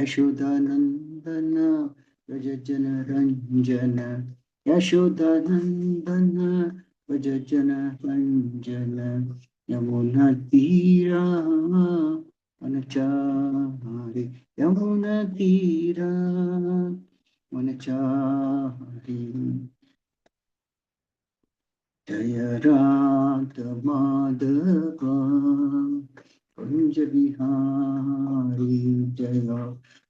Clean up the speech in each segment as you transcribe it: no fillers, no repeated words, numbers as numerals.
यशोदानंदन व्रज जन रंजन, यशोदानंदन व्रज जन रंजन, यमुना तीरा वनचारि, यमुना तीरा वनचारि। जय राधा माधव कुंज बिहारी, जय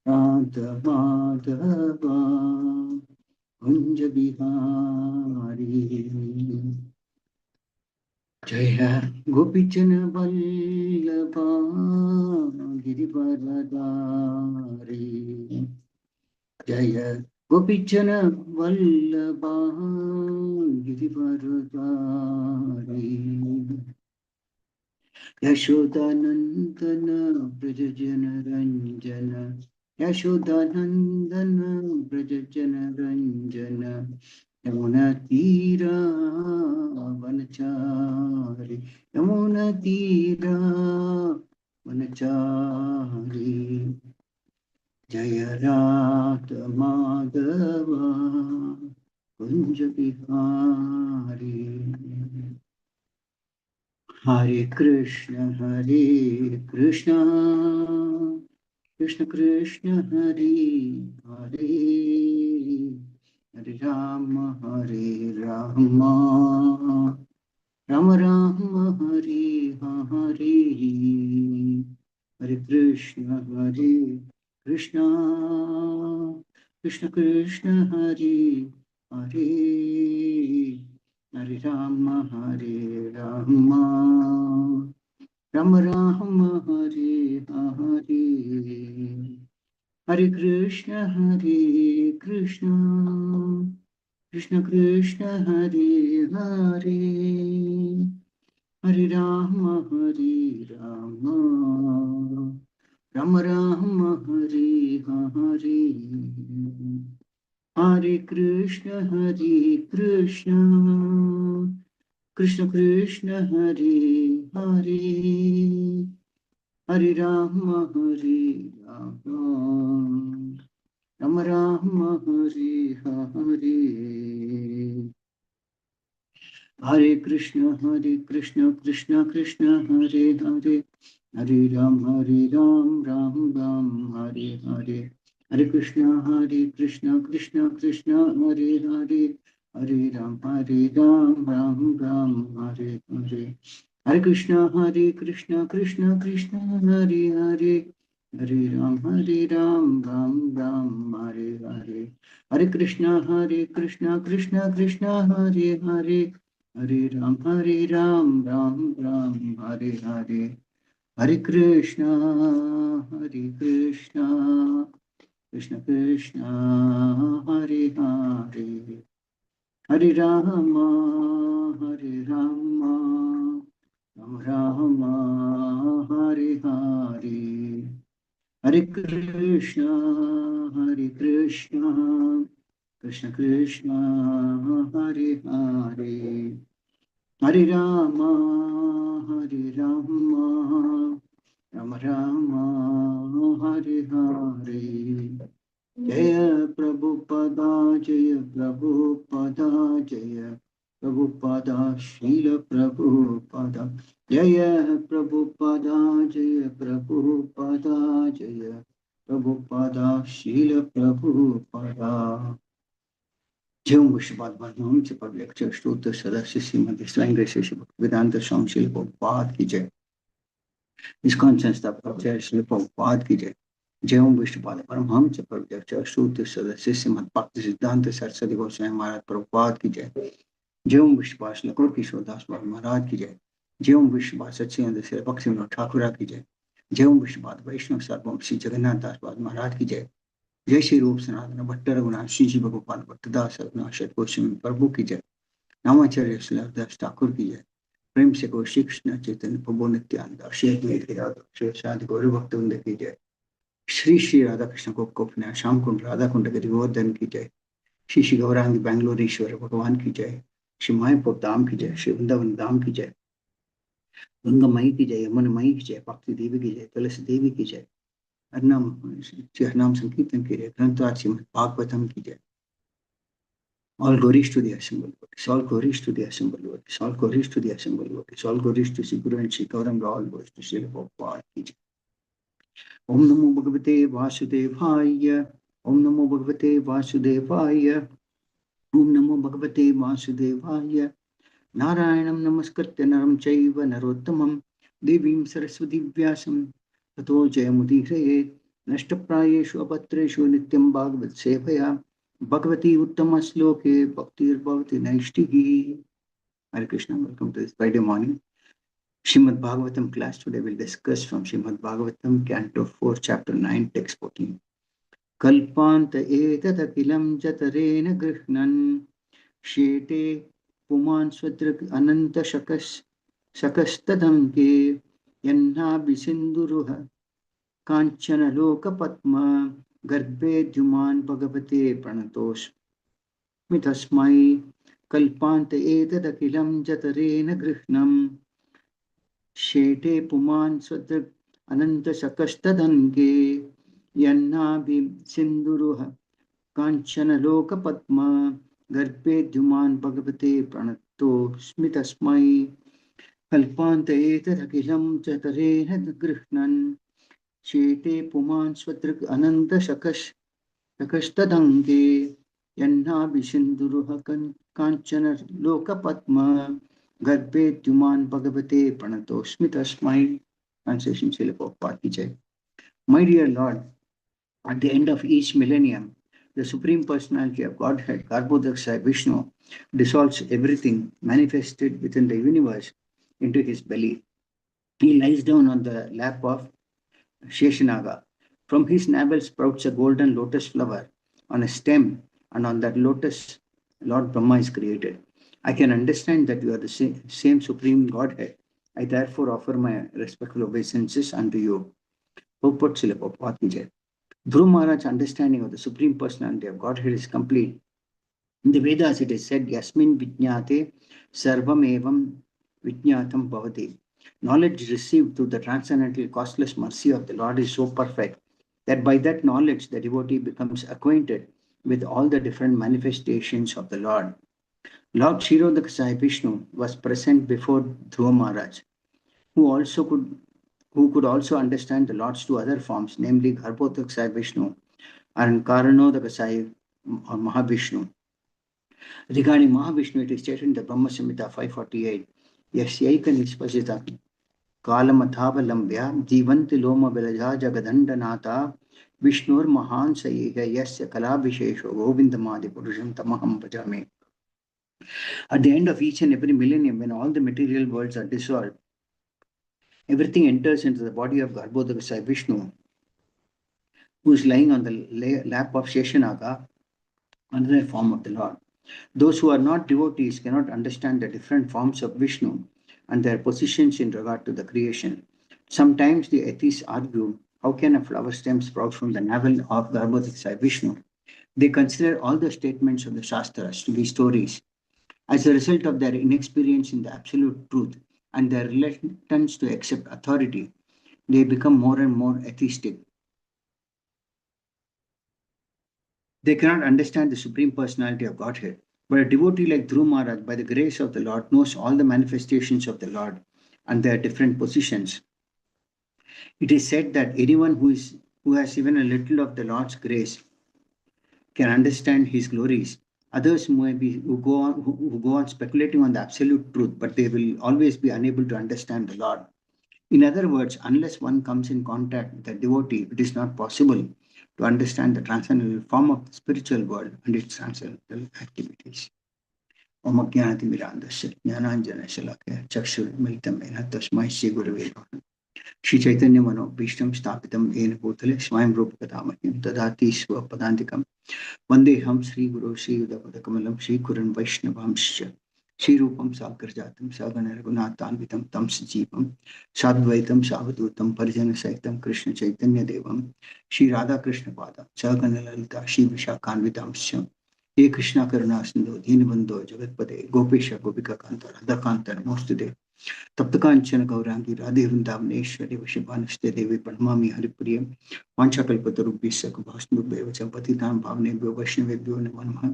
राधा माधव कुंज बिहारी। जय गोपीजन वल्लभा गिरिवरधारी, जय गोपीजन वल्लभा गिरिवरधारी। यशोदानंदन व्रज जन रंजन, यशोदानंदन व्रज जन रंजन, यमुना तीरा वनचारि, यमुना तीरा वनचारि। जय राधा माधव कुंज बिहारी। हरे कृष्ण कृष्ण कृष्ण हरे हरे, हरे राम राम राम हरे हरे। हरे कृष्ण कृष्ण कृष्ण हरे हरे, हरे राम राम राम हरे हरे। हरे कृष्ण कृष्ण कृष्ण हरे हरे, हरे राम राम हरे हरे। हरे कृष्ण कृष्ण कृष्ण हरे हरे, हरे राम राम हरे हरे। हरे कृष्ण कृष्ण कृष्ण हरे हरे, हरे राम राम राम हरे हरे। हरे कृष्ण कृष्ण कृष्ण हरे हरे, हरे राम राम राम हरे हरे। हरे कृष्ण कृष्ण कृष्ण हरे हरे, हरे राम राम राम हरे हरे। हरे कृष्ण कृष्ण कृष्ण हरे हरे, हरे राम राम राम हरे हरे। हरे कृष्ण कृष्ण कृष्ण हरे हरे, हरे राम राम राम हरे हरे। हरे कृष्ण कृष्ण कृष्ण हरे हरे, हरे राम राम राम हरे हरे। जय प्रभुपदा जय प्रभुपदा, जय प्रभुपदा शील प्रभुपदा, जय प्रभुपदा जय प्रभुपदा, जय प्रभुपदा शील प्रभुपदा। जय विश्वपाद ब्रह्म से पद लेक्चर श्रोत सदस्य श्रीमती स्वयं शेषी वेदांत स्वामी श्री प्रभुपाद की जय। इस्कॉन संस्थापक जय श्री प्रभुपाद की जय। जय ओम विष्णुपाद परमहंस प्रवक्ता श्रुत सदस्य श्रीमद भक्ति सिद्धांत सरस्वती गोस्वामी महाराज प्रभुपाद की जय। जय ओम विष्णुपाद श्री नकुल किशोर दास महाराज की जय। जय ओम विष्णुपाद सच्चिदानंद श्री बक्सी ठाकुर की जय। जय ओम विष्णुपाद वैष्णव सर्वम श्री जगन्नाथ दास महाराज की जय। जय श्री रूप सनातन भट्ट रघुनाथ श्री जी भगवान भट्टदास रघुनाथ गोस्वामी प्रभु की जय। नामाचार्य दास ठाकुर की जय। प्रेम से गो श्री कृष्ण चैतन्य प्रभु नित्यानंद श्री शादी गौरी भक्त की जय। श्री श्री राधा कृष्ण को गोपना श्याम कुंड राधा कुंड गिरिवर्धन की जय। श्री श्री गौरांग बेंगलोर ईश्वर भगवान की जय। श्री मायापुर धाम की जय। श्री वृंदावन धाम की जय। गंगा मई की जय, यमुना मई की जय, भक्ति देवी की जय, तुलसी देवी की जय। हरनाम संकीर्तन कीजिए, ग्रंथराज श्रीमद् भागवतम कीजिए. All glories to the assembled Lord. All glories to the assembled Lord. All glories to the assembled Lord. All glories to Sri Guru and Sri Gauranga. All glories to Sri Prabhupada कीजिए. Om Namo Bhagavate Vasudevaya. Om Namo Bhagavate Vasudevaya. Om Namo Bhagavate Vasudevaya. Narayanam Namaskritya Naram Chaiva Narottamam Devim Saraswati Vyasam Tato Jayamudire Nashtaprayeshu Apatreshu Nityam Bhagavat Sevaya Bhagavati Uttama Sloke Bhaktir Bhavati Naishtihi. Hare Krishna, welcome to this Friday morning Srimad Bhagavatam class. Today we'll discuss from Srimad Bhagavatam, Canto 4, Chapter 9, Text 14. Kalpanta etadakilam jatarena grihnan Shete Puman Swadrak Ananta Shakastadamke Yanna Bisinduruha Kanchana Loka Patma Garbhe Dhuman Bhagavate Pranatos Mitasmai Kalpanta Etadakilam Jatarena Grihnam Shete Puman Swadrak Ananta Shakastadamke Yanna Bisinduruha Kanchana Loka Padma Garpe Dhuman Bhagavate Pranato Smitasmai Kalpanta Etadakilam Chatarena Grihnan Shete Puman Swadrik Ananta Shakastadange Yanna Vishinduruha Kanchana Loka Padma Garpe Dhuman Bhagavate Pranato Smitasmai. Translation Srila Prabhupada ki jai. My dear Lord, at the end of each millennium, the Supreme Personality of Godhead, Garbhodakshaya Vishnu, dissolves everything manifested within the universe into his belly. He lies down on the lap of Sheshanaga. From his navel sprouts a golden lotus flower on a stem, and on that lotus, Lord Brahma is created. I can understand that you are the same Supreme Godhead. I therefore offer my respectful obeisances unto you. Prabhupada Srila Prabhupada ki jai. Dhruva Maharaj's understanding of the Supreme Personality of Godhead is complete. In the Vedas, it is said, Yasmin Vijñate Sarvam Evam Vijñatam Bhavati. Knowledge received through the transcendental costless mercy of the Lord is so perfect that by that knowledge the devotee becomes acquainted with all the different manifestations of the Lord. Lord Kshirodakasaya Vishnu was present before Dhruva Maharaj, who could also understand the Lord's two other forms, namely Garbhodakasaya Vishnu and Karanodakasaya or Mahavishnu. Regarding Mahavishnu, it is stated in the Brahma Samhita 548, Yasyaika Nispasita Kalamathavalambhya Jivanti Loma Vilaja Jagadandanata Vishnur Mahan Sayiga Yasya Kalabhishesho Govindamadi Purusham Tamaham Bhajami. At the end of each and every millennium, when all the material worlds are dissolved, everything enters into the body of Garbhodakasaya Vishnu, who is lying on the lap of Sheshanaga, another form of the Lord. Those who are not devotees cannot understand the different forms of Vishnu and their positions in regard to the creation. Sometimes the atheists argue, how can a flower stem sprout from the navel of Garbhodakasaya Vishnu? They consider all the statements of the Shastras to be stories. As a result of their inexperience in the absolute truth and their reluctance to accept authority, they become more and more atheistic. They cannot understand the Supreme Personality of Godhead. But a devotee like Dhruva Maharaj, by the grace of the Lord, knows all the manifestations of the Lord and their different positions. It is said that anyone who has even a little of the Lord's grace can understand his glories. Others who go on speculating on the absolute truth, but they will always be unable to understand the Lord. In other words, unless one comes in contact with a devotee, it is not possible to understand the transcendental form of the spiritual world and its transcendental activities. Om Ajnanatirmirandasya Jnananjana Shalakya Chakshurmilitam Yena Tasmai Shri Gurave Namaha. Shri Chaitanya Mano Bhishtam Sthapitam Yena Bhutale Swayam Rupakadamahyam Tadati Swapadantikam Vandeham Shri Guru Shri Udapadakammalam Shri Kuran Vaishnavamsya Shri Rupam Sakarjatam Sagana Raghunathanvitam Tam Sajivam Sadvaitam Savadutam Parijana Saitam Krishna Chaitanya Devam Shri Radha Krishna Padam Sagana Lalita Shri Vishakhanvitamsya He Krishna Karuna Sindhu Deenabandho Jagatpade Gopesha Gopika Kanta Radha Kanta Namastude तप्तकांचन Gaurangi Radhe Vrindavaneshwari वृषभानुष्टे देवी प्रणमामि हरिप्रियं वाञ्छाकल्पतरुभ्यश्च कृपासिन्धुभ्यैव च पतितां पावनेभ्यो वैष्णवेभ्यो नमो नमः।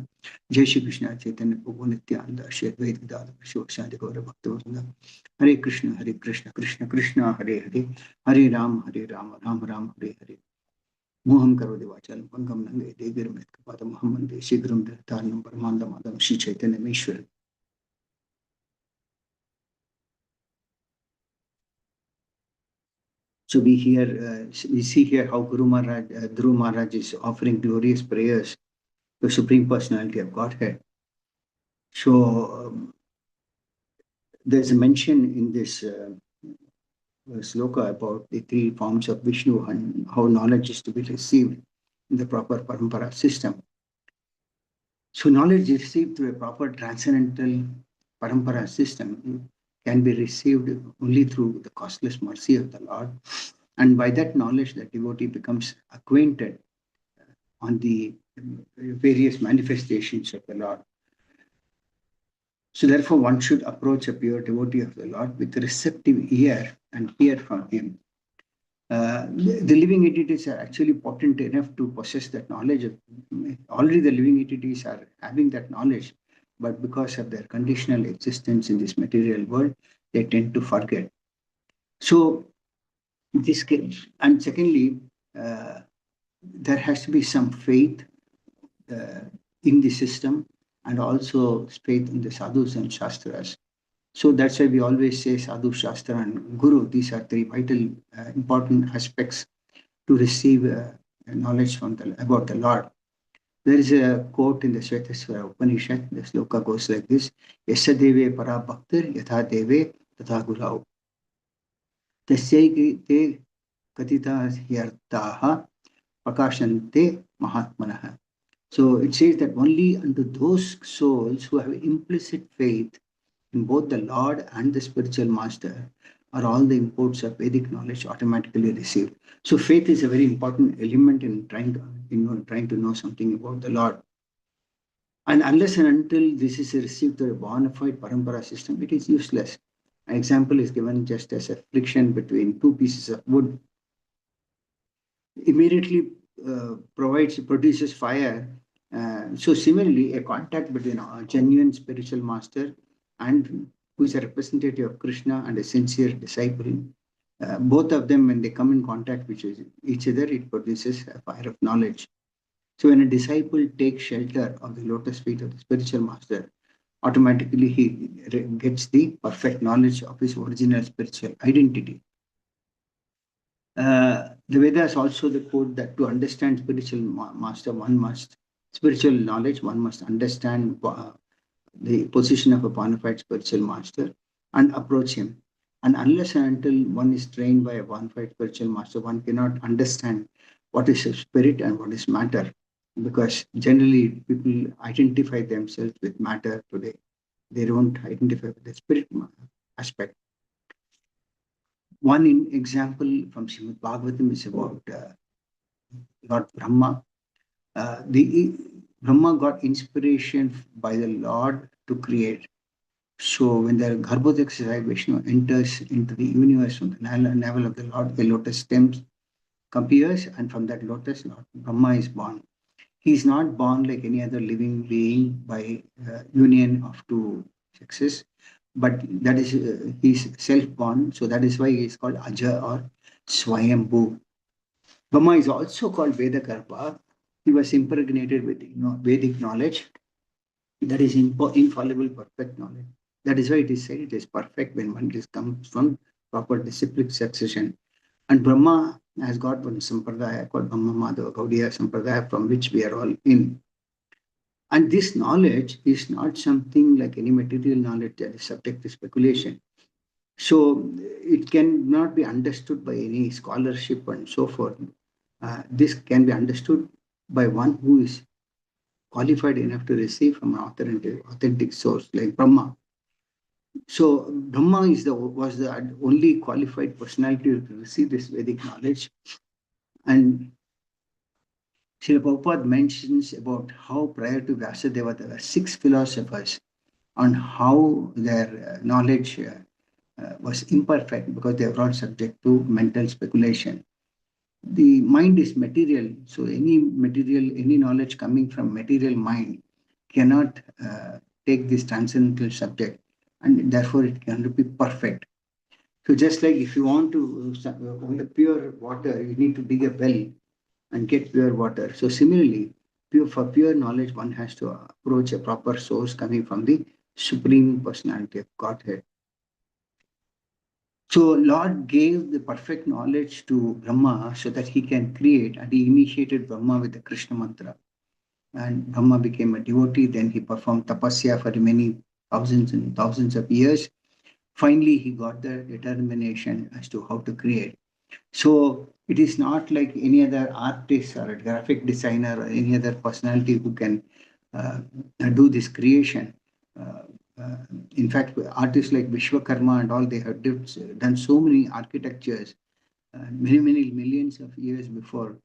जय श्री कृष्ण चैतन्य प्रभु नित्यानंद श्री अद्वैत गदाधर शिवासादि गौर भक्तवृंद। हरे कृष्ण कृष्ण कृष्ण हरे हरे, हरे राम राम राम हरे हरे। मोहं करोति वाचालं पंगं लंघयते गिरिं वन्दे शीघ्रं धृतारणं परमानन्दमाधवं Shri चैतन्यमीश्वरम्। So we see here how Guru Maharaj, Dhruv Maharaj is offering glorious prayers to Supreme Personality of Godhead. So there's a mention in this sloka about the three forms of Vishnu and how knowledge is to be received in the proper parampara system. So knowledge received through a proper transcendental parampara system can be received only through the costless mercy of the Lord. And by that knowledge, the devotee becomes acquainted on the various manifestations of the Lord. So therefore, one should approach a pure devotee of the Lord with a receptive ear and hear from him. The living entities are actually potent enough to possess that knowledge. Already the living entities are having that knowledge, but because of their conditional existence in this material world, they tend to forget. So this case, and secondly, there has to be some faith in the system and also faith in the sadhus and shastras. So that's why we always say sadhu, shastra, and guru. These are three vital, important aspects to receive knowledge from about the Lord. There is a quote in the Shvetashvara Upanishad. The sloka goes like this: "Yasya deve para bhaktir yatha deve tatha gurau. Tasyai katita hyartaha prakashante mahatmanah." So it says that only unto those souls who have implicit faith in both the Lord and the spiritual master are all the imports of Vedic knowledge automatically received. So faith is a very important element in trying to know something about the Lord. And unless and until this is received through a bona fide parampara system, it is useless. An example is given just as a friction between two pieces of wood immediately produces fire. So similarly, a contact between a genuine spiritual master and who is a representative of Krishna and a sincere disciple, both of them, when they come in contact with each other, it produces a fire of knowledge. So when a disciple takes shelter of the lotus feet of the spiritual master, automatically he gets the perfect knowledge of his original spiritual identity. The Vedas also the quote that to understand spiritual master, spiritual knowledge, one must understand the position of a bona fide spiritual master and approach him. And unless and until one is trained by a bona fide spiritual master, one cannot understand what is spirit and what is matter. Because generally people identify themselves with matter today. They don't identify with the spirit aspect. One example from Srimad Bhagavatam is about Lord Brahma. Brahma got inspiration by the Lord to create. So when the Garbhodakshaya Vishnu enters into the universe from the navel of the Lord, a lotus stem appears, and from that lotus, Lord Brahma is born. He is not born like any other living being by union of two sexes, but that is he is self-born. So that is why he is called Aja or Swayambhu. Brahma is also called Vedagarbha. He was impregnated with Vedic knowledge, that is infallible, perfect knowledge. That is why it is said it is perfect when one comes from proper disciplic succession. And Brahma has got one sampradaya called Brahma Madhava Gaudiya Sampradaya, from which we are all in. And this knowledge is not something like any material knowledge that is subject to speculation. So it cannot be understood by any scholarship and so forth. This can be understood by one who is qualified enough to receive from an authentic source like Brahma. So Brahma was the only qualified personality to receive this Vedic knowledge. And Srila Prabhupada mentions about how prior to Vyasadeva there were 6 philosophers on how their knowledge was imperfect because they were all subject to mental speculation. The mind is material, so any material, any knowledge coming from material mind cannot take this transcendental subject, and therefore it cannot be perfect. So just like if you want to want pure water, you need to dig a well and get pure water. So similarly, for pure knowledge, one has to approach a proper source coming from the Supreme Personality of Godhead. So Lord gave the perfect knowledge to Brahma so that he can create, and he initiated Brahma with the Krishna mantra. And Brahma became a devotee. Then he performed tapasya for many thousands and thousands of years. Finally, he got the determination as to how to create. So it is not like any other artist or a graphic designer or any other personality who can uh, do this creation. Uh, uh, in fact, artists like Vishwakarma and all, they have done so many architectures, many millions of years before,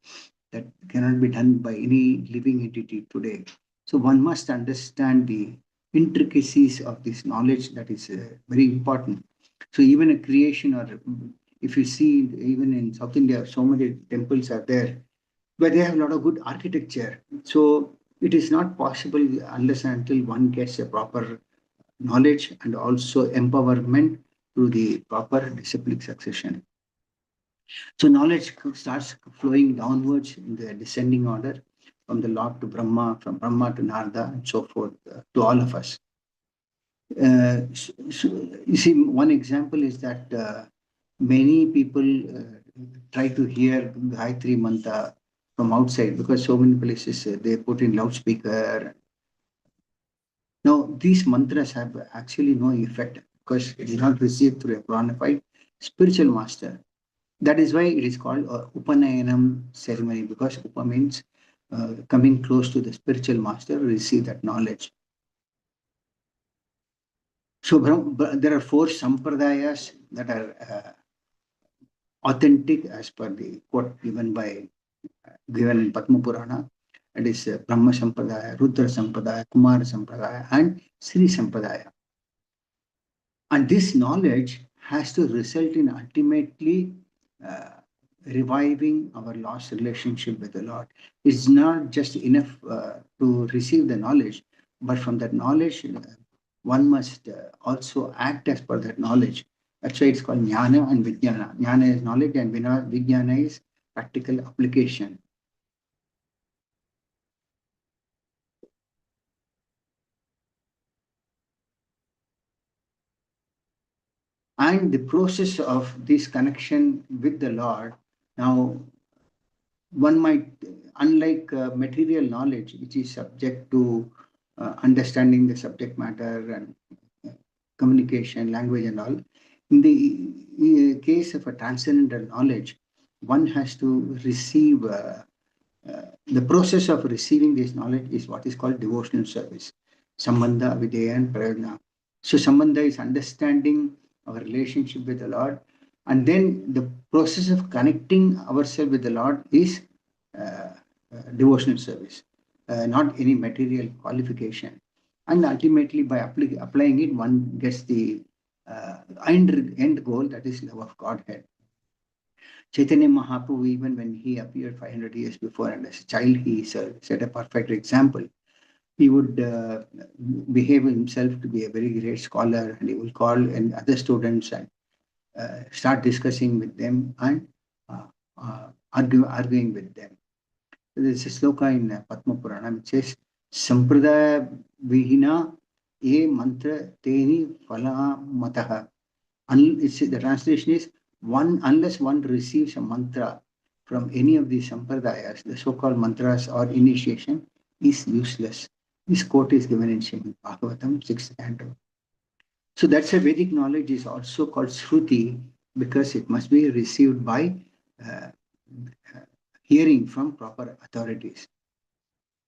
that cannot be done by any living entity today. So one must understand the intricacies of this knowledge, that is very important. So even a creation, or if you see even in South India, so many temples are there where they have a lot of good architecture. So it is not possible unless and until one gets a proper knowledge and also empowerment through the proper disciplic succession. So knowledge starts flowing downwards in the descending order, from the Lord to Brahma, from Brahma to Narada, and so forth, to all of us. So you see, one example is that many people try to hear Gayatri Mantra from outside, because so many places they put in loudspeaker. Now, these mantras have actually no effect because it is not received through a bona fide spiritual master. That is why it is called Upanayanam ceremony, because Upa means coming close to the spiritual master, receive that knowledge. So there are four sampradayas that are authentic as per the quote given in Padma Purana. It is Brahma Sampradaya, Rudra Sampradaya, Kumara Sampradaya, and Sri Sampradaya. And this knowledge has to result in ultimately uh, reviving our lost relationship with the Lord. It's not just enough to receive the knowledge, but from that knowledge, one must also act as per that knowledge. That's why it's called jnana and vijnana. Jnana is knowledge, and vijnana is practical application. And the process of this connection with the Lord, now one might, unlike material knowledge, which is subject to understanding the subject matter and uh, communication, language, and all, in the case of a transcendental knowledge, one has to receive. The process of receiving this knowledge is what is called devotional service. Sambandha, Videya, and Prayodhana. So, Sambandha is understanding our relationship with the Lord, and then the process of connecting ourselves with the Lord is devotional service, not any material qualification. And ultimately, by applying it, one gets the end goal, that is love of Godhead. Chaitanya Mahaprabhu, even when he appeared 500 years before, and as a child, he set a perfect example. He would behave himself to be a very great scholar, and he will call and other students and start discussing with them and arguing with them. So there's a sloka in Padma Purana which says, Sampradaya Vihina E Mantra Teni Phala Mataha. The translation is, unless one receives a mantra from any of these sampradayas, the so-called mantras or initiation is useless. This quote is given in Srimad Bhagavatam, 6th canto. So that's a Vedic knowledge is also called Shruti, because it must be received by uh, hearing from proper authorities.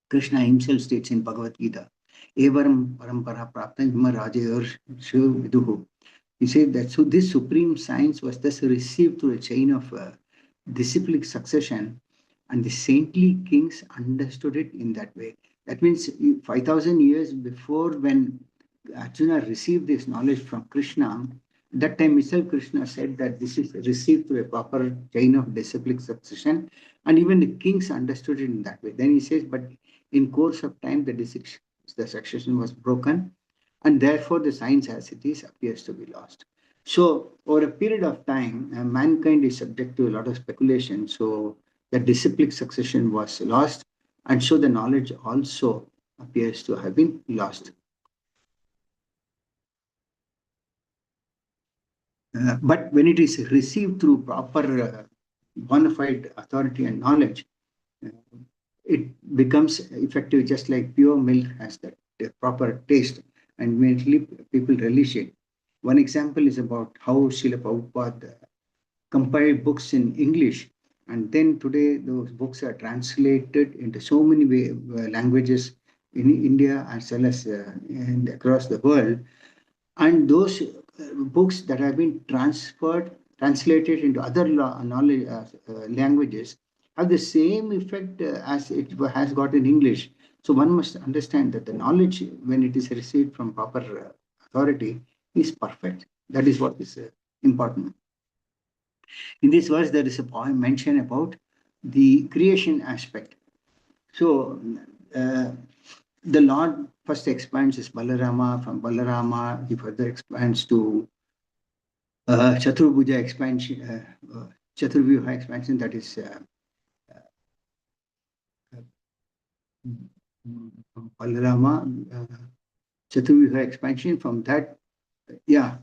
Krishna himself states in Bhagavad Gita, Evaram parampara praptam ima rajayor viduhu. He said that so this supreme science was thus received through a chain of disciplic succession, and the saintly kings understood it in that way. That means 5,000 years before, when Arjuna received this knowledge from Krishna, that time itself Krishna said that this is received through a proper chain of disciplic succession, and even the kings understood it in that way. Then he says, but in course of time the succession was broken, and therefore the science as it is appears to be lost. So over a period of time, mankind is subject to a lot of speculation. So the disciplic succession was lost, and so the knowledge also appears to have been lost. But when it is received through proper bona fide authority and knowledge, uh, it becomes effective, just like pure milk has that proper taste, and immediately people relish it. One example is about how Srila Prabhupada compiled books in English, and then today those books are translated into so many languages in India as well as across the world, and those books that have been translated into other knowledge languages have the same effect as it has got in English. So one must understand that the knowledge, when it is received from proper authority, is perfect. That is what is important. In this verse, there is a point mention about the creation aspect. So the Lord first expands his Balarama. From Balarama, he further expands to Chaturbuja expansion, Chaturvyuha expansion, that is Balarama, Chaturvyuha expansion. From that, yeah,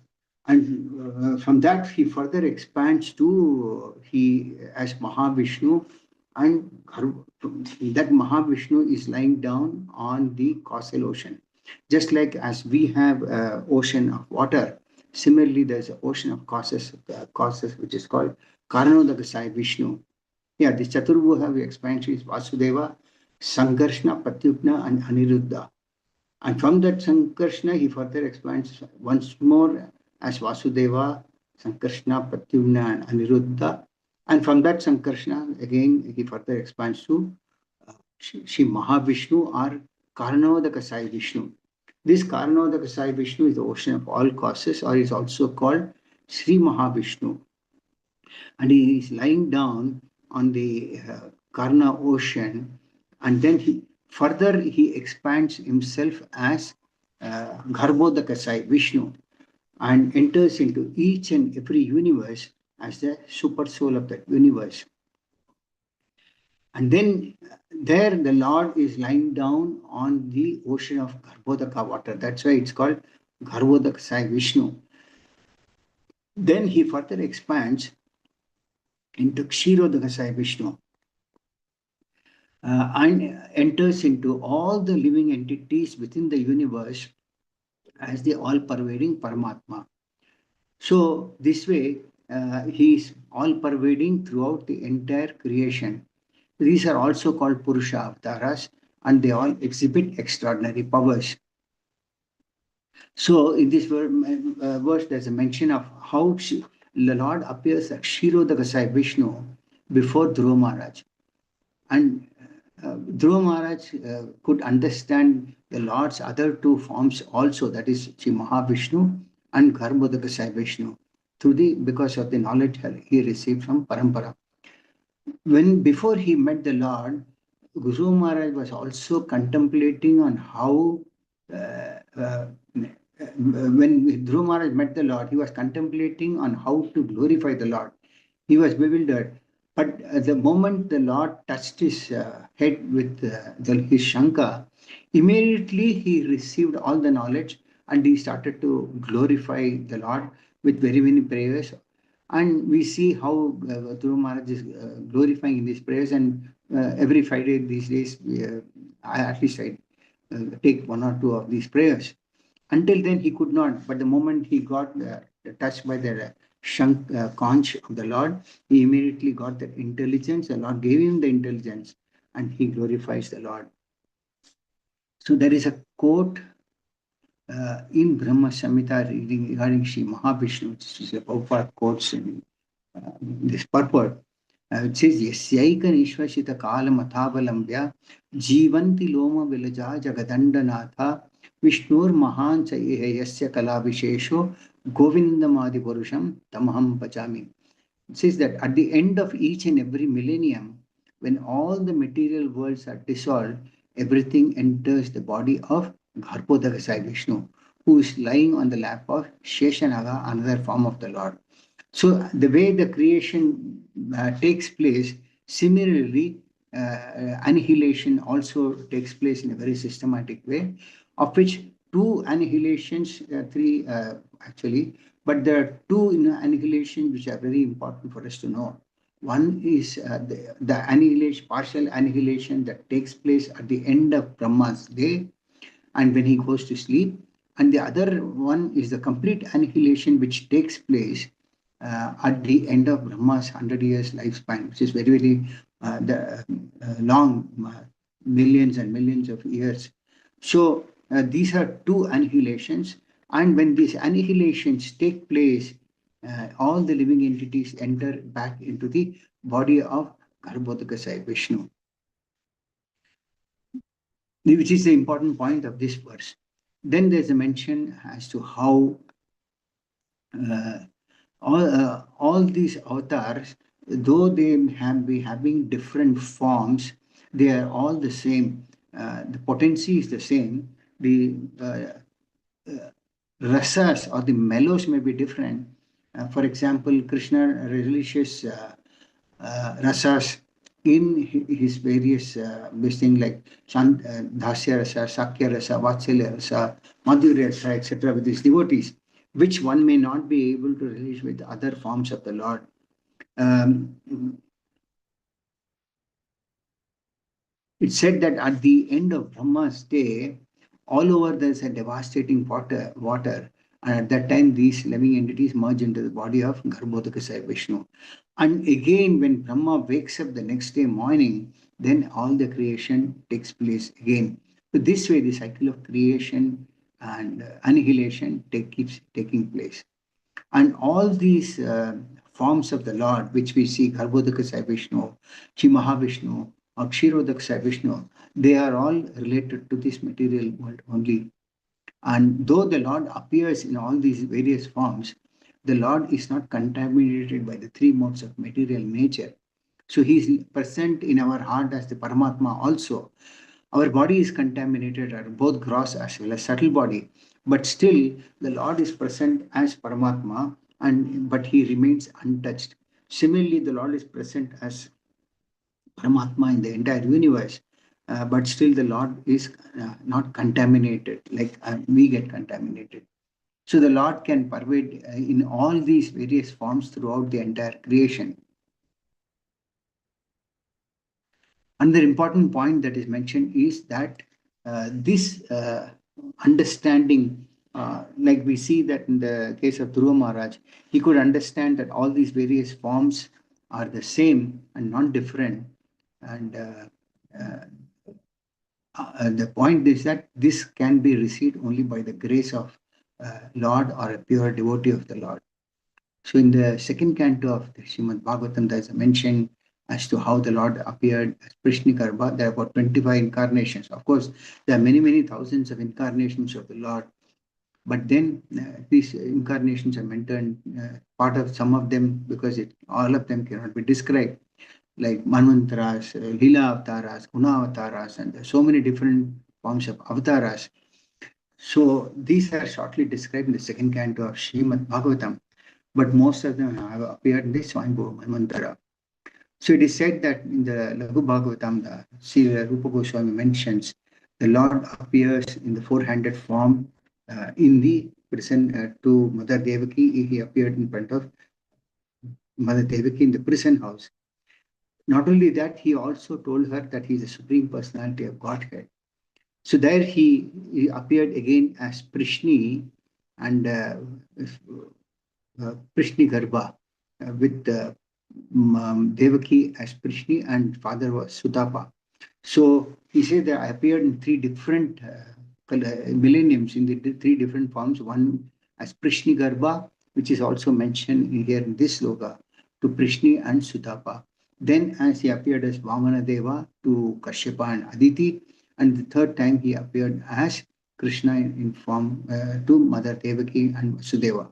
and from that he further expands to he as Mahavishnu, and that Mahavishnu is lying down on the causal ocean. Just like as we have an ocean of water, similarly there's an ocean of causes which is called Karanodakasai Vishnu. Yeah, the Chaturbuha expansion is Vasudeva, Sankarshna, Pratyumna, and Aniruddha. And from that Sankarshna, he further expands once more as Vasudeva, Sankarshna, Pratyumna, and Aniruddha. And from that Sankarshna, again, he further expands to Shri Mahavishnu or Karanodakasai Vishnu. This Karanodakasai Vishnu is the ocean of all causes, or is also called Sri Mahavishnu. And he is lying down on the Karna ocean, and then he expands himself as Garbhodakasai Vishnu, and enters into each and every universe as the super soul of that universe. And then there the Lord is lying down on the ocean of Garbhodaka water. That's why it's called Garbhodakasai Vishnu. Then he further expands into Kshirodakasai Vishnu, and enters into all the living entities within the universe as the all-pervading Paramatma. So this way, he is all-pervading throughout the entire creation. These are also called Purusha Avtaras, and they all exhibit extraordinary powers. So in this verse, there's a mention of how the Lord appears as Kshirodakasai Vishnu before Dhruva Maharaj. And Dhruva Maharaj could understand the Lord's other two forms also, that is Sri Mahavishnu and Garbhodakasai Vishnu, because of the knowledge he received from Parampara. Before he met the Lord, Guru Maharaj was also contemplating on how, when Dhruva Maharaj met the Lord, he was contemplating on how to glorify the Lord. He was bewildered. But the moment the Lord touched his head with his Shankha, immediately he received all the knowledge, and he started to glorify the Lord with very many prayers. And we see how Dhruva Maharaj is glorifying in these prayers, and every Friday these days, at least I take one or two of these prayers. Until then, he could not. But the moment he got touched by the conch of the Lord, he immediately got that intelligence. The Lord gave him the intelligence, and he glorifies the Lord. So there is a quote in Brahma Samhita regarding Sri Mahavishnu, which is a Prabhupada quotes in this purport. It says, Yasyaika Nishvashita Kala Mathavalambya Jivanti Loma Vilaja Jagadanda Natha Vishnur Mahan Yasya Kala Vishesho Govindamadi Purusham Tamaham Pachami. It says that at the end of each and every millennium, when all the material worlds are dissolved, everything enters the body of Garbhodaka Sai Vishnu, who is lying on the lap of Sheshanaga, another form of the Lord. So the way the creation takes place, similarly, annihilation also takes place in a very systematic way, of which two annihilations, three actually, but there are two annihilations which are very important for us to know. One is the annihilation, partial annihilation that takes place at the end of Brahma's day and when he goes to sleep. And the other one is the complete annihilation which takes place at the end of Brahma's 100 years lifespan, which is very, very long, millions and millions of years. So these are two annihilations. And when these annihilations take place, all the living entities enter back into the body of Garbhodaka Sai Vishnu, which is the important point of this verse. Then there's a mention as to how uh, all these avatars, though they have be having different forms, they are all the same. The potency is the same. The rasas or the mellows may be different. For example, Krishna relishes rasas in his various this thing like Dasya rasa, Sakya rasa, Vatsalya rasa, Madhurya rasa, etc. with his devotees, which one may not be able to relish with other forms of the Lord. Um, It's said that at the end of Brahma's day, all over there's a devastating water. And at that time, these living entities merge into the body of Garbhodaka Sai Vishnu. And again, when Brahma wakes up the next day morning, then all the creation takes place again. So this way, the cycle of creation and annihilation keeps taking place. And all these forms of the Lord, which we see, Garbhodaka Sai Vishnu, Chi Mahavishnu, or Kshirodaka Sai Vishnu, they are all related to this material world only. And though the Lord appears in all these various forms, the Lord is not contaminated by the three modes of material nature. So he is present in our heart as the Paramatma also. Our body is contaminated, or both gross as well as subtle body, but still the Lord is present as Paramatma, and but he remains untouched. Similarly, the Lord is present as Paramatma in the entire universe, but still the Lord is not contaminated like we get contaminated. So the Lord can pervade in all these various forms throughout the entire creation. Another important point that is mentioned is that this understanding, like we see that in the case of Dhruva Maharaj, he could understand that all these various forms are the same and not different. And the point is that this can be received only by the grace of Lord or a pure devotee of the Lord. So in the second canto of the Srimad Bhagavatam, there is a mention as to how the Lord appeared as Prishnikarba. There are about 25 incarnations. Of course, there are many, many thousands of incarnations of the Lord. But then these incarnations are mentioned, part of some of them, because all of them cannot be described, like Manvantaras, Lila Avataras, Guna Avataras, and there are so many different forms of avatars. So these are shortly described in the second canto of Srimad Bhagavatam, but most of them have appeared in the Swayambhu Manvantara. So it is said that in the Laghu Bhagavatam, the Srila Rupa Goswami mentions the Lord appears in the four-handed form in the prison to Mother Devaki. He appeared in front of Mother Devaki in the prison house. Not only that, he also told her that he is the Supreme Personality of Godhead. So there he appeared again as Prishni and Prishni Garbha with Devaki as Prishni and father was Sutapa. So he said that I appeared in three different millenniums in the three different forms. One as Prishni Garbha, which is also mentioned here in this sloka, to Prishni and Sutapa. Then as he appeared as Vamana Deva to Kashyapa and Aditi, and the third time he appeared as Krishna in form to Mother Devaki and Vasudeva.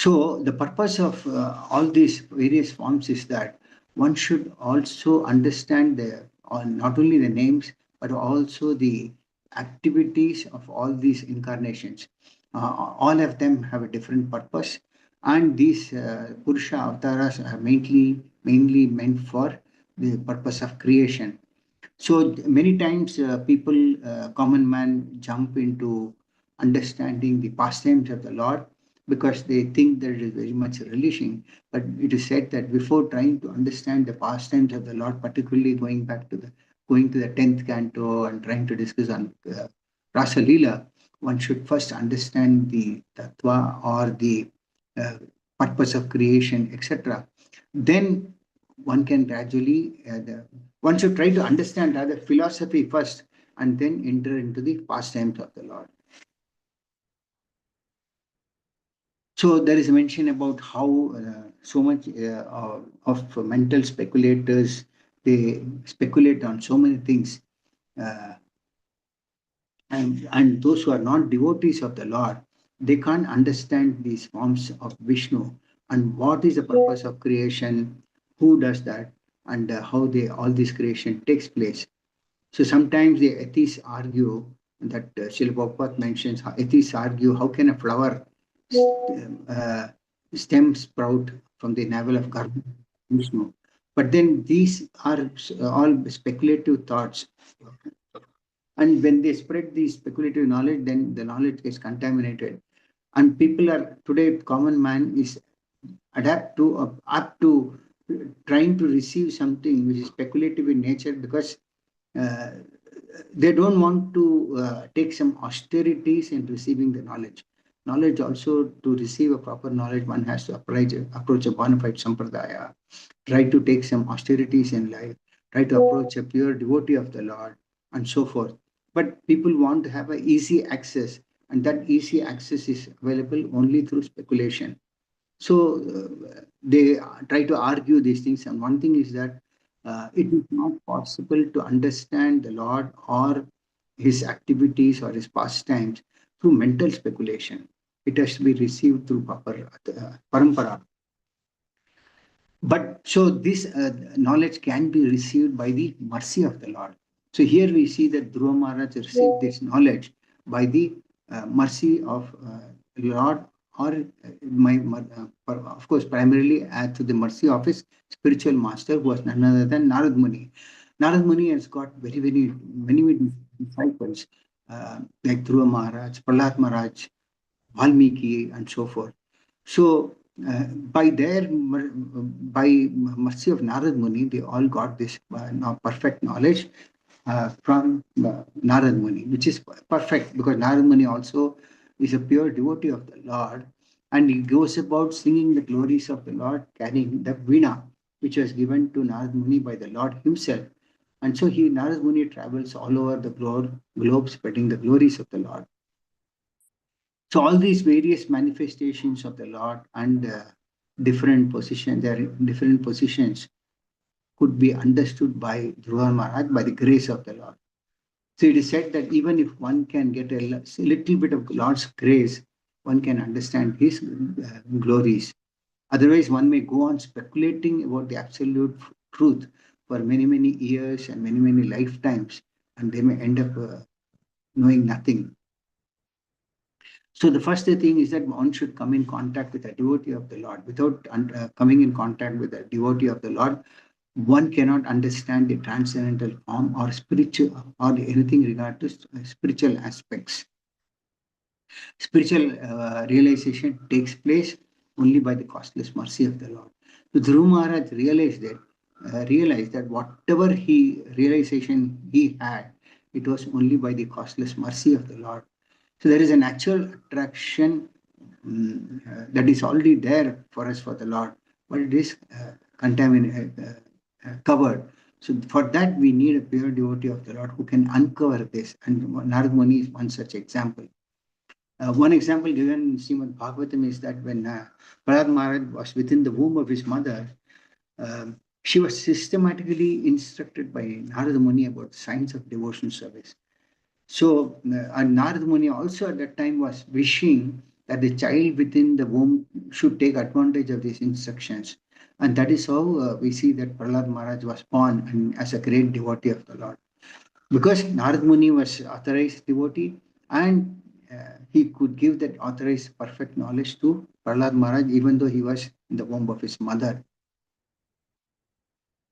So the purpose of all these various forms is that one should also understand not only the names but also the activities of all these incarnations. All of them have a different purpose, and these Purusha avatars are mainly meant for the purpose of creation. So many times people, common man, jump into understanding the pastimes of the Lord because they think that it is very much relishing. But it is said that before trying to understand the pastimes of the Lord, particularly going to the 10th canto and trying to discuss on Rasa Leela, one should first understand the tattva or the uh, purpose of creation, etc. Then one can gradually one should try to understand rather philosophy first and then enter into the pastimes of the Lord. So there is a mention about how so much of mental speculators, they speculate on so many things, uh, and those who are not devotees of the Lord, they can't understand these forms of Vishnu and what is the purpose of creation, who does that, and how they all this creation takes place. So sometimes the atheists argue that Srila Prabhupada mentions, atheists argue, how can a flower uh, stem sprout from the navel of Garba Vishnu? But then these are all speculative thoughts. And when they spread the speculative knowledge, then the knowledge gets contaminated. And people are today, common man is adapt to up to trying to receive something which is speculative in nature because uh, they don't want to take some austerities in receiving the knowledge. Knowledge also, to receive a proper knowledge, one has to approach a bona fide sampradaya, try to take some austerities in life, try to approach a pure devotee of the Lord, and so forth. But people want to have an easy access, and that easy access is available only through speculation. So they try to argue these things, and one thing is that it is not possible to understand the Lord or his activities or his pastimes through mental speculation. It has to be received through proper parampara. But so this knowledge can be received by the mercy of the Lord. So here we see that Dhruva Maharaj received this knowledge by the mercy of Lord, or of course, primarily through the mercy of his spiritual master, who was none other than Narad Muni. Narad Muni has got many disciples like Dhruva Maharaj, Prahlad Maharaj, Valmiki, and so forth. So, by mercy of Narad Muni, they all got this perfect knowledge from Narad Muni, which is perfect because Narad Muni also is a pure devotee of the Lord, and he goes about singing the glories of the Lord, carrying the veena, which was given to Narad Muni by the Lord himself. And so Narad Muni travels all over the globe, spreading the glories of the Lord. So all these various manifestations of the Lord and different positions, their different positions could be understood by Dhruva Maharaj by the grace of the Lord. So it is said that even if one can get a little bit of Lord's grace, one can understand his glories. Otherwise, one may go on speculating about the absolute truth for many years and many lifetimes, and they may end up knowing nothing. So the first thing is that one should come in contact with a devotee of the Lord. Without coming in contact with a devotee of the Lord, one cannot understand the transcendental form or spiritual or anything regard to spiritual aspects. Spiritual realization takes place only by the costless mercy of the Lord. So Dhruva Maharaj realized that whatever realization he had, it was only by the costless mercy of the Lord. So there is a natural attraction that is already there for us for the Lord, but it is contaminated, covered. So for that we need a pure devotee of the Lord who can uncover this. And Narad Muni is one such example. One example given in Srimad Bhagavatam is that when Prahlad Maharaj was within the womb of his mother, she was systematically instructed by Narada Muni about the science of devotion service. So, and Narada Muni also at that time was wishing that the child within the womb should take advantage of these instructions. And that is how we see that Prahlad Maharaj was born and as a great devotee of the Lord. Because Narad Muni was authorized devotee, and he could give that authorized perfect knowledge to Prahlad Maharaj even though he was in the womb of his mother.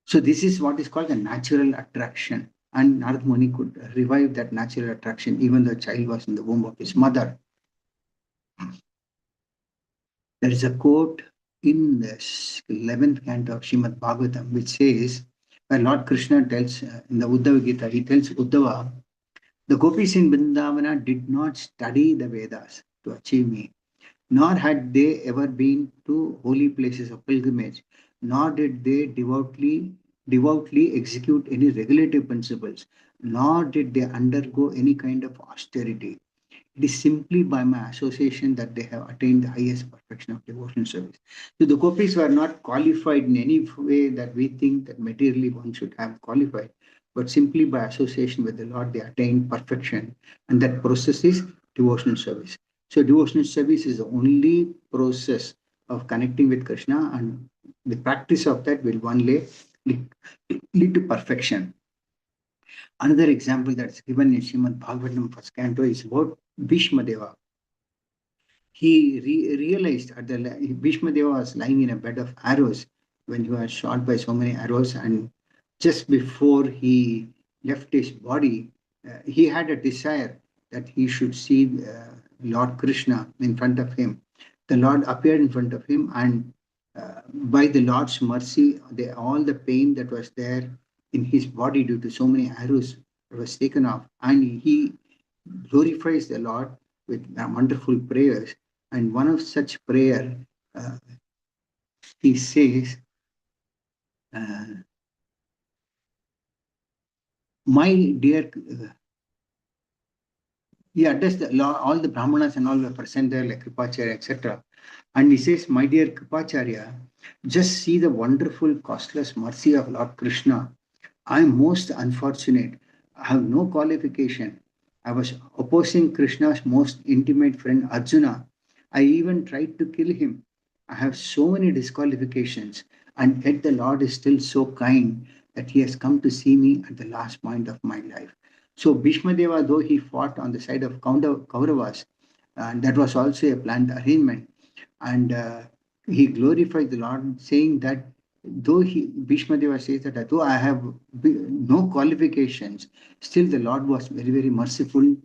So this is what is called a natural attraction. And Narad Muni could revive that natural attraction even though the child was in the womb of his mother. There is a quote in the 11th canto of Srimad Bhagavatam which says, where Lord Krishna tells in the Uddhava Gita, he tells Uddhava, the gopis in Vrindavana did not study the Vedas to achieve me, nor had they ever been to holy places of pilgrimage, nor did they devoutly execute any regulative principles, nor did they undergo any kind of austerity. It is simply by my association that they have attained the highest perfection of devotional service. So the gopis were not qualified in any way that we think that materially one should have qualified, but simply by association with the Lord, they attained perfection. And that process is devotional service. So devotional service is the only process of connecting with Krishna, and the practice of that will one day lead to perfection. Another example that's given in Srimad Bhagavatam first canto is about Bhishma Deva. He realized at the Bhishma Deva was lying in a bed of arrows when he was shot by so many arrows, and just before he left his body, he had a desire that he should see Lord Krishna in front of him. The Lord appeared in front of him, and by the Lord's mercy, all the pain that was there in his body due to so many arrows was taken off, and he glorifies the Lord with wonderful prayers. And one of such prayer, uh, he says, uh, "My dear," he addressed all the Brahmanas and all were present there, like Kripacharya, etc. And he says, "My dear Kripacharya, just see the wonderful, costless mercy of Lord Krishna. I am most unfortunate. I have no qualification. I was opposing Krishna's most intimate friend Arjuna. I even tried to kill him. I have so many disqualifications, and yet the Lord is still so kind that he has come to see me at the last point of my life." So Bhishma Deva, though he fought on the side of Kauravas, and that was also a planned arrangement, and he glorified the Lord, saying that though Bhishma Deva says that though I have no qualifications, still the Lord was very, very merciful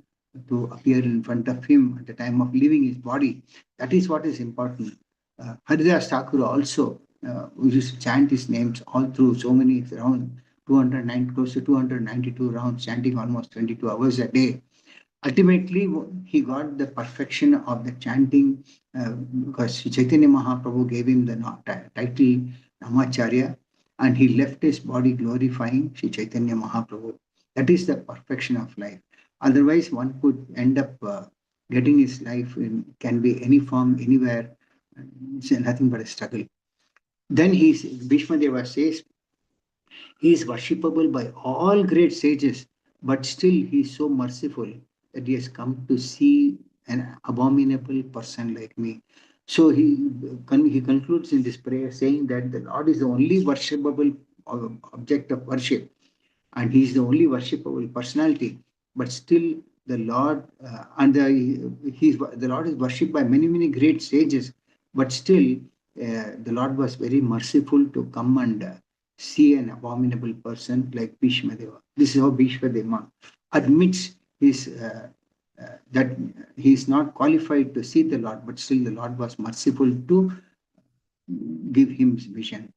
to appear in front of him at the time of leaving his body. That is what is important. Haridas Thakur also we used to chant his names all through so many, around 209, close to 292 rounds, chanting almost 22 hours a day. Ultimately, he got the perfection of the chanting because Chaitanya Mahaprabhu gave him the title Namacharya, and he left his body glorifying Sri Chaitanya Mahaprabhu. That is the perfection of life. Otherwise, one could end up getting his life in can be any form, anywhere. It's nothing but a struggle. Then Bhishma Deva says, he is worshipable by all great sages, but still he is so merciful that he has come to see an abominable person like me. So he concludes in this prayer saying that the Lord is the only worshipable object of worship, and he is the only worshipable personality. But still, the Lord the Lord is worshipped by many many great sages, but still the Lord was very merciful to come and see an abominable person like Bhishma Deva. This is how Bhishma Deva admits that he is not qualified to see the Lord, but still the Lord was merciful to give him vision.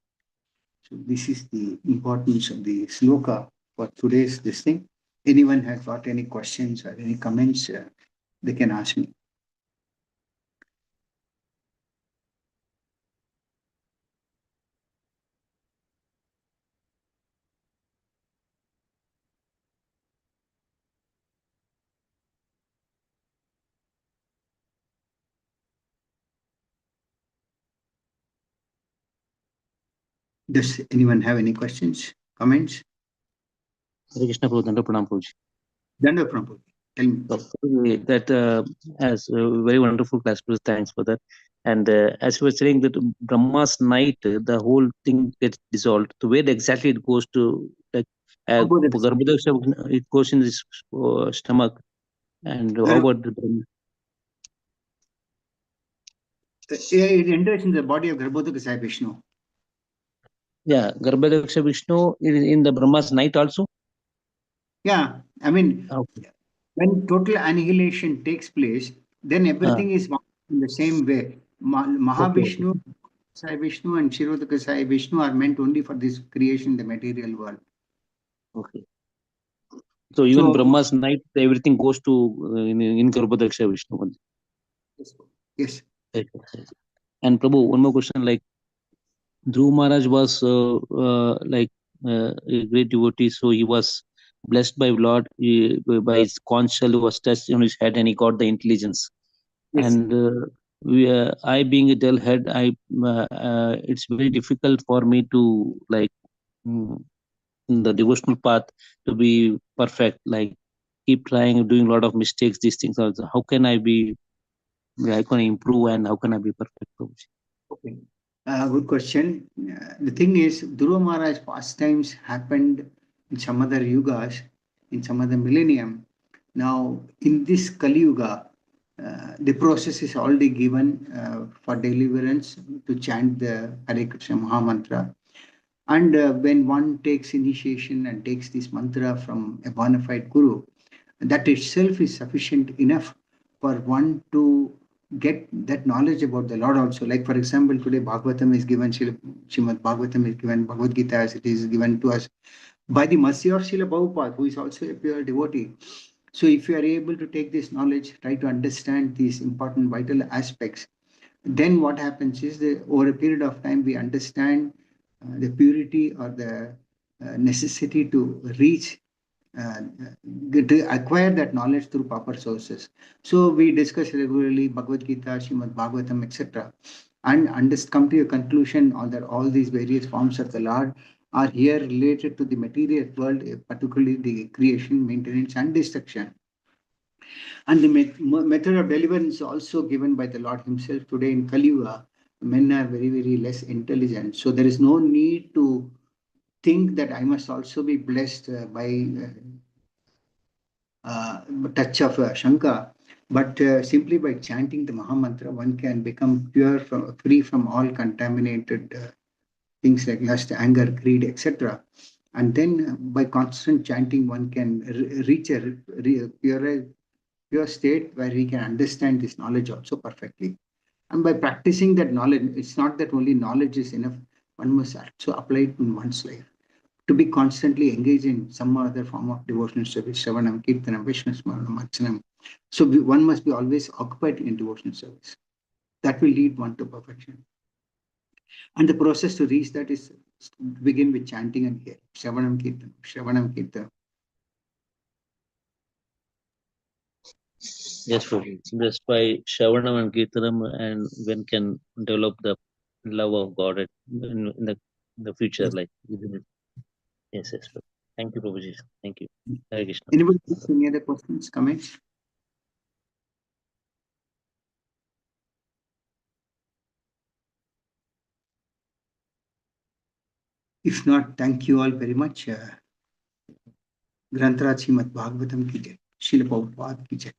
So this is the importance of the sloka for today's this thing. Anyone has got any questions or any comments, they can ask me. Does anyone have any questions, comments? Hare Krishna Prabhu, Danda Pranam Prabhuji. Danda Prabhu. Tell me. Okay, that as very wonderful class, Bruce. Thanks for that. And as you were saying that Brahma's night, the whole thing gets dissolved. So where exactly it goes to, like About the Garbhodaksha, it goes in his stomach. And how Gar- about it enters in the body of Garbhodaka Sai Vishnu. yeah, Garbhodaksha Vishnu in the Brahma's night also? Yeah, I mean, Okay. when total annihilation takes place, then Uh, everything is one in the same way. okay, okay, Mahavishnu, Sai Vishnu, and Shirodaka Sai Vishnu are meant only for this creation, the material world. okay. So even So, Brahma's night, everything goes to in Garbhodaksha Vishnu only. yes, yes, Right, right, right. And Prabhu, one more question. Like Dhruv Maharaj was a great devotee, so he was blessed by Lord. By his conch shell was touched on his head, and he got the intelligence. yes. And I, being a dull head, it's very difficult for me to mm, in the devotional path to be perfect. Like keep trying, doing a lot of mistakes. These things also. How can I be? How can I improve, and how can I be perfect, Prabhuji? Okay. Good question. The thing is, Dhruva Maharaj pastimes happened in some other yugas, in some other millennium. Now, in this Kali Yuga, the process is already given for deliverance to chant the Hare Krishna Maha Mantra. And when one takes initiation and takes this mantra from a bona fide guru, that itself is sufficient enough for one to get that knowledge about the Lord also. Like, for example, today Bhagavatam is given, Srimad Bhagavatam is given, Bhagavad Gita as it is given to us by the mercy of Srila Prabhupada, who is also a pure devotee. So, if you are able to take this knowledge, try to understand these important vital aspects, then what happens is that over a period of time we understand the purity or the necessity to reach uh, to acquire that knowledge through proper sources. So we discuss regularly Bhagavad Gita, Srimad Bhagavatam, etc., and come to a conclusion on that all these various forms of the Lord are here related to the material world, particularly the creation, maintenance, and destruction. And the method of deliverance is also given by the Lord Himself. Today in Kali Yuga, men are very, very less intelligent. So there is no need to think that I must also be blessed by touch of Shankar. But simply by chanting the Maha Mantra, one can become free from all contaminated things like lust, anger, greed, etc. And then by constant chanting, one can reach a pure state where he can understand this knowledge also perfectly. And by practicing that knowledge, it's not that only knowledge is enough, one must also apply it in one's life. To be constantly engaged in some other form of devotional service, Shravanam, Kirtanam, Vishnu Smaranam, Archanam. So one must be always occupied in devotional service. That will lead one to perfection. And the process to reach that is begin with chanting and hearing. Shravanam, Kirtanam, Shravanam, Kirtanam. Yes, Prabhu. Just by Shravanam and Kirtanam, and one can develop the love of God in the future, Yes. like isn't it? Yes, yes. Prabhu. Thank you, Prabhuji. Thank you. Hare Krishna. Anybody have any other questions, comments? If not, thank you all very much. ग्रंथराज Shrimad Bhagavatam की जय, शिल प्रभुपाद की जय।